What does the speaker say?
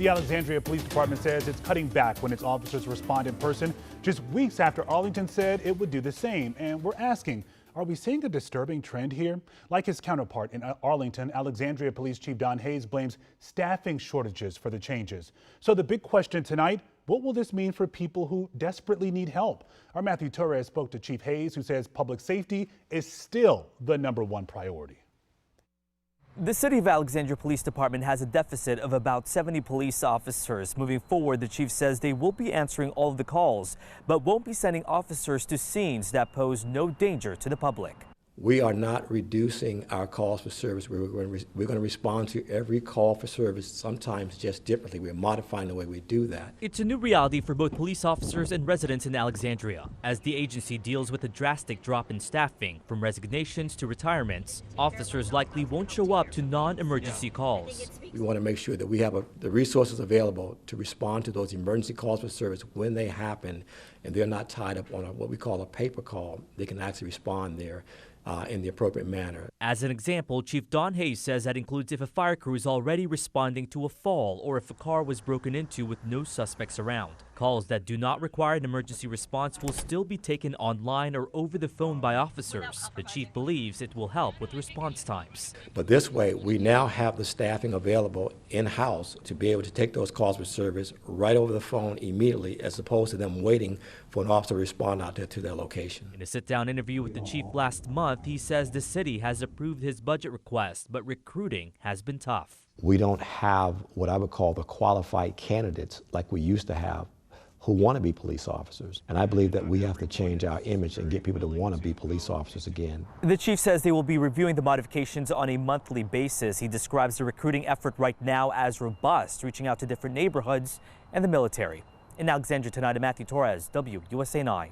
The Alexandria Police Department says it's cutting back when its officers respond in person, just weeks after Arlington said it would do the same. And we're asking, are we seeing a disturbing trend here? Like his counterpart in Arlington, Alexandria Police Chief Don Hayes blames staffing shortages for the changes. So the big question tonight, what will this mean for people who desperately need help? Our Matthew Torres spoke to Chief Hayes, who says public safety is still the #1 priority. The City of Alexandria Police Department has a deficit of about 70 police officers. Moving forward, the chief says they will be answering all of the calls, but won't be sending officers to scenes that pose no danger to the public. We are not reducing our calls for service. We're going to respond to every call for service, sometimes just differently. We're modifying the way we do that. It's a new reality for both police officers and residents in Alexandria. As the agency deals with a drastic drop in staffing, from resignations to retirements, officers likely won't show up to non-emergency calls. We want to make sure that we have the resources available to respond to those emergency calls for service when they happen, and they're not tied up on what we call a paper call. They can actually respond there in the appropriate manner. As an example, Chief Don Hayes says that includes if a fire crew is already responding to a fall or if a car was broken into with no suspects around. Calls that do not require an emergency response will still be taken online or over the phone by officers. The chief believes it will help with response times. But this way, we now have the staffing available in-house to be able to take those calls for service right over the phone immediately, as opposed to them waiting for an officer to respond out there to their location. In a sit-down interview with the chief last month, he says the city has approved his budget request, but recruiting has been tough. We don't have what I would call the qualified candidates like we used to have who want to be police officers. And I believe that we have to change our image and get people to want to be police officers again. The chief says they will be reviewing the modifications on a monthly basis. He describes the recruiting effort right now as robust, reaching out to different neighborhoods and the military. In Alexandria tonight, I'm Matthew Torres, WUSA 9.